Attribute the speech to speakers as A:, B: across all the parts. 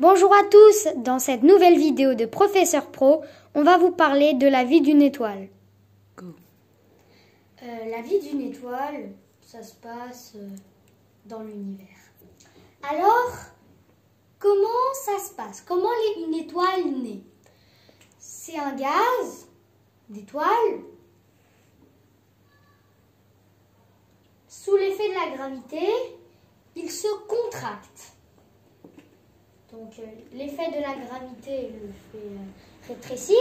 A: Bonjour à tous, dans cette nouvelle vidéo de Professeur Pro, on va vous parler de la vie d'une étoile. La vie d'une étoile, ça se passe dans l'univers. Alors, comment ça se passe? Comment une étoile naît? C'est un gaz d'étoile. Sous l'effet de la gravité, il se contracte. Donc l'effet de la gravité le fait rétrécir.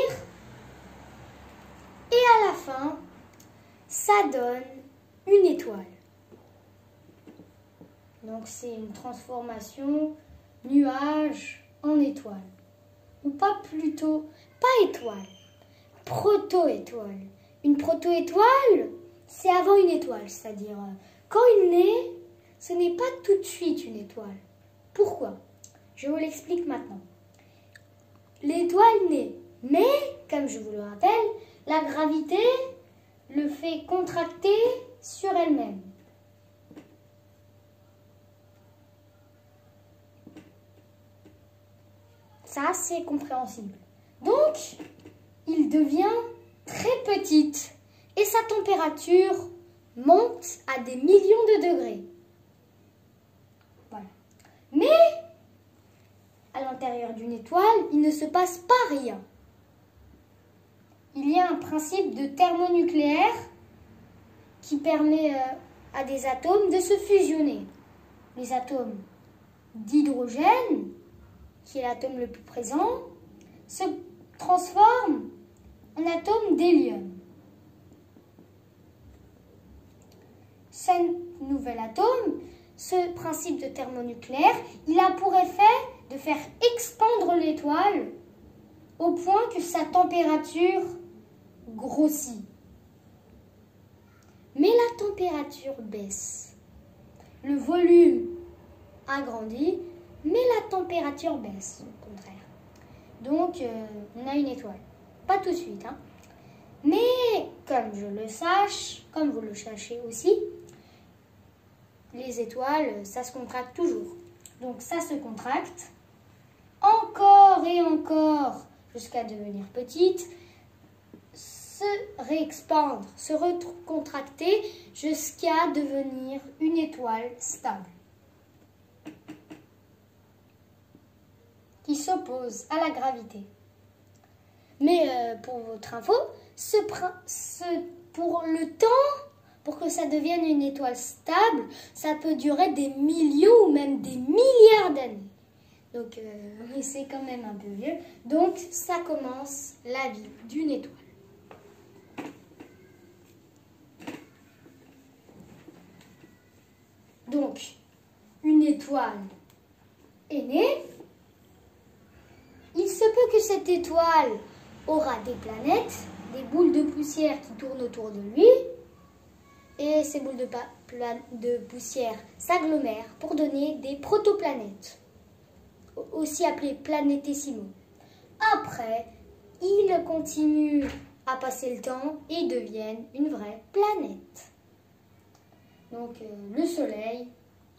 A: Et à la fin, ça donne une étoile. Donc c'est une transformation nuage en étoile. Ou pas plutôt, pas étoile, proto-étoile. Une proto-étoile, c'est avant une étoile. C'est-à-dire, quand il naît, ce n'est pas tout de suite une étoile. Pourquoi ? Je vous l'explique maintenant. L'étoile naît, mais, comme je vous le rappelle, la gravité le fait contracter sur elle-même. Ça, c'est compréhensible. Donc, il devient très petite et sa température monte à des millions de degrés. Voilà. Mais, à l'intérieur d'une étoile, il ne se passe pas rien. Il y a un principe de thermonucléaire qui permet à des atomes de se fusionner. Les atomes d'hydrogène, qui est l'atome le plus présent, se transforment en atomes d'hélium. Ce nouvel atome, ce principe de thermonucléaire, il a pour effet de faire expandre l'étoile au point que sa température grossit. Mais la température baisse. Le volume agrandit, mais la température baisse, au contraire. Donc, on a une étoile. Pas tout de suite, hein. Mais, comme je le sache, comme vous le sachez aussi, les étoiles, ça se contracte toujours. Donc, ça se contracte encore et encore jusqu'à devenir petite, se réexpandre, se recontracter jusqu'à devenir une étoile stable qui s'oppose à la gravité. Mais pour votre info, pour le temps, pour que ça devienne une étoile stable, ça peut durer des millions ou même des milliards d'années. Donc, c'est quand même un peu vieux. Donc, ça commence la vie d'une étoile. Donc, une étoile est née. Il se peut que cette étoile aura des planètes, des boules de poussière qui tournent autour de lui. Et ces boules de poussière s'agglomèrent pour donner des protoplanètes, aussi appelées planétésimaux. Après, ils continuent à passer le temps et deviennent une vraie planète. Donc, le Soleil,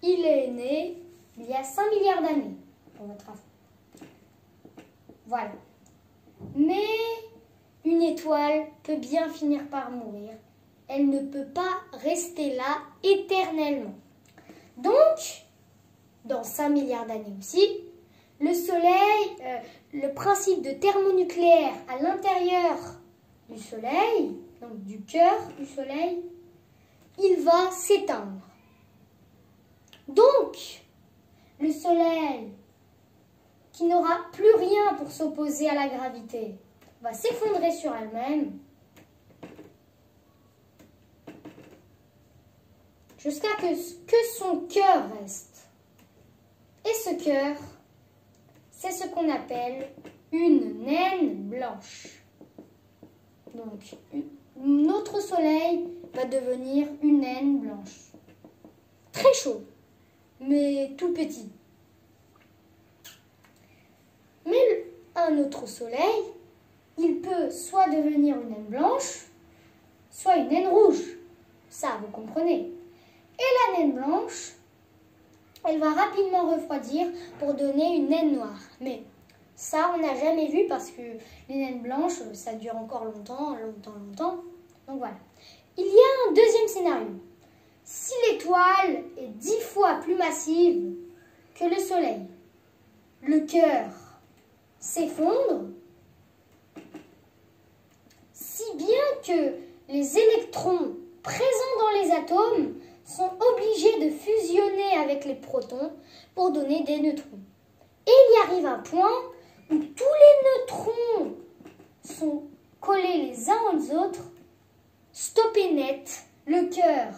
A: il est né il y a 5 milliards d'années, pour votre info. Voilà. Mais une étoile peut bien finir par mourir. Elle ne peut pas rester là éternellement. Donc, dans 5 milliards d'années aussi, le Soleil, le principe de thermonucléaire à l'intérieur du Soleil, donc du cœur du Soleil, il va s'éteindre. Donc, le Soleil, qui n'aura plus rien pour s'opposer à la gravité, va s'effondrer sur elle-même jusqu'à que son cœur reste. Et ce cœur, c'est ce qu'on appelle une naine blanche. Donc, notre Soleil va devenir une naine blanche. Très chaud, mais tout petit. Mais un autre Soleil, il peut soit devenir une naine blanche, soit une naine rouge. Ça, vous comprenez. Et la naine blanche, elle va rapidement refroidir pour donner une naine noire. Mais ça, on n'a jamais vu parce que les naines blanches, ça dure encore longtemps. Donc voilà. Il y a un deuxième scénario. Si l'étoile est 10 fois plus massive que le Soleil, le cœur s'effondre, si bien que les électrons présents dans les atomes sont obligés de fusionner avec les protons pour donner des neutrons. Et il y arrive un point où tous les neutrons sont collés les uns aux autres, stoppés net, le cœur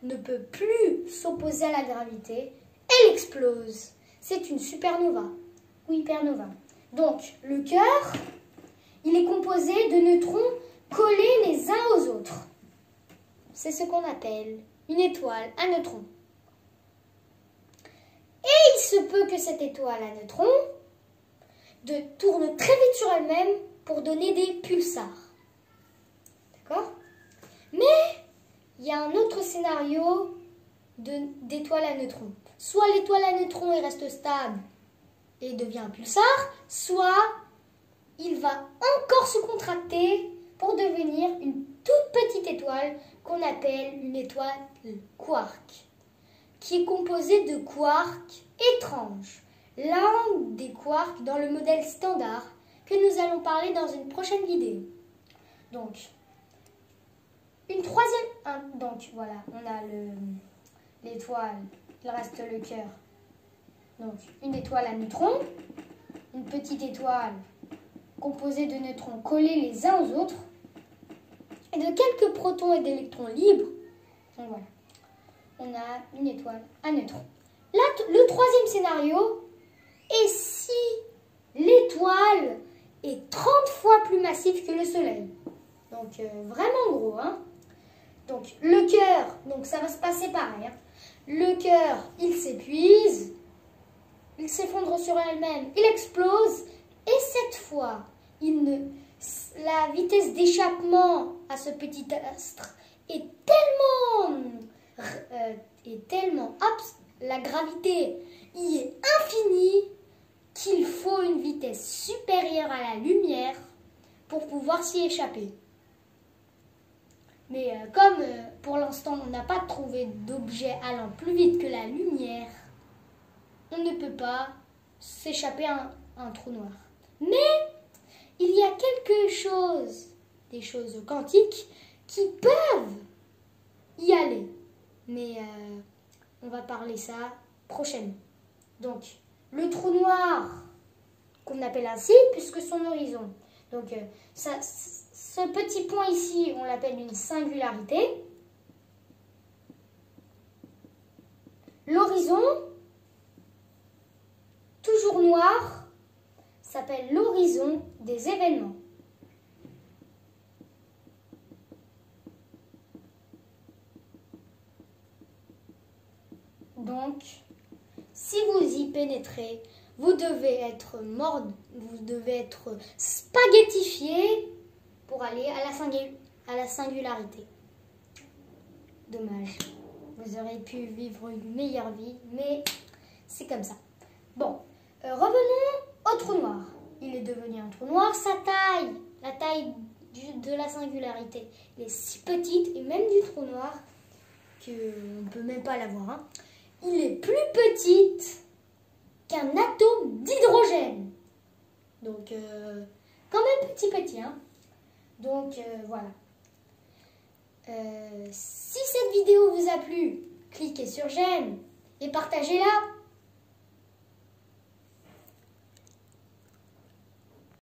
A: ne peut plus s'opposer à la gravité, elle explose. C'est une supernova ou hypernova. Donc le cœur, il est composé de neutrons collés les uns aux autres. C'est ce qu'on appelle une étoile à neutrons. Et il se peut que cette étoile à neutrons tourne très vite sur elle-même pour donner des pulsars. D'accord? Mais il y a un autre scénario d'étoile à neutrons. Soit l'étoile à neutrons reste stable et devient un pulsar, soit il va encore se contracter pour devenir une toute petite étoile qu'on appelle une étoile quark, qui est composée de quarks étranges. L'un des quarks dans le modèle standard que nous allons parler dans une prochaine vidéo. Donc, une troisième... donc voilà, on a l'étoile, il reste le cœur. Donc une étoile à neutrons, une petite étoile composée de neutrons collés les uns aux autres, et de quelques protons et d'électrons libres. Donc voilà, on a une étoile à neutrons. Là, le troisième scénario est si l'étoile est 30 fois plus massive que le Soleil. Donc vraiment gros, hein. Donc le cœur, donc ça va se passer pareil. Hein. Le cœur, il s'épuise, il s'effondre sur elle-même, il explose, et cette fois, la vitesse d'échappement à ce petit astre est tellement la gravité y est infinie qu'il faut une vitesse supérieure à la lumière pour pouvoir s'y échapper. Mais comme pour l'instant on n'a pas trouvé d'objet allant plus vite que la lumière, on ne peut pas s'échapper à un trou noir. Mais il y a quelque chose, des choses quantiques, qui peuvent y aller. Mais on va parler ça prochainement. Donc le trou noir, qu'on appelle ainsi, puisque son horizon. Donc ce petit point ici, on l'appelle une singularité. L'horizon, toujours noir, s'appelle l'horizon des événements. Donc, si vous y pénétrez, vous devez être mort, vous devez être spaghettifié pour aller à la singularité. Dommage. Vous auriez pu vivre une meilleure vie, mais c'est comme ça. Bon, revenons au trou noir. Il est devenu un trou noir. Sa taille, la taille de la singularité, elle est si petite, et même du trou noir, qu'on ne peut même pas la voir. Hein. Il est plus petite qu'un atome d'hydrogène. Donc, quand même petit, hein. Donc, voilà. Si cette vidéo vous a plu, cliquez sur j'aime et partagez-la.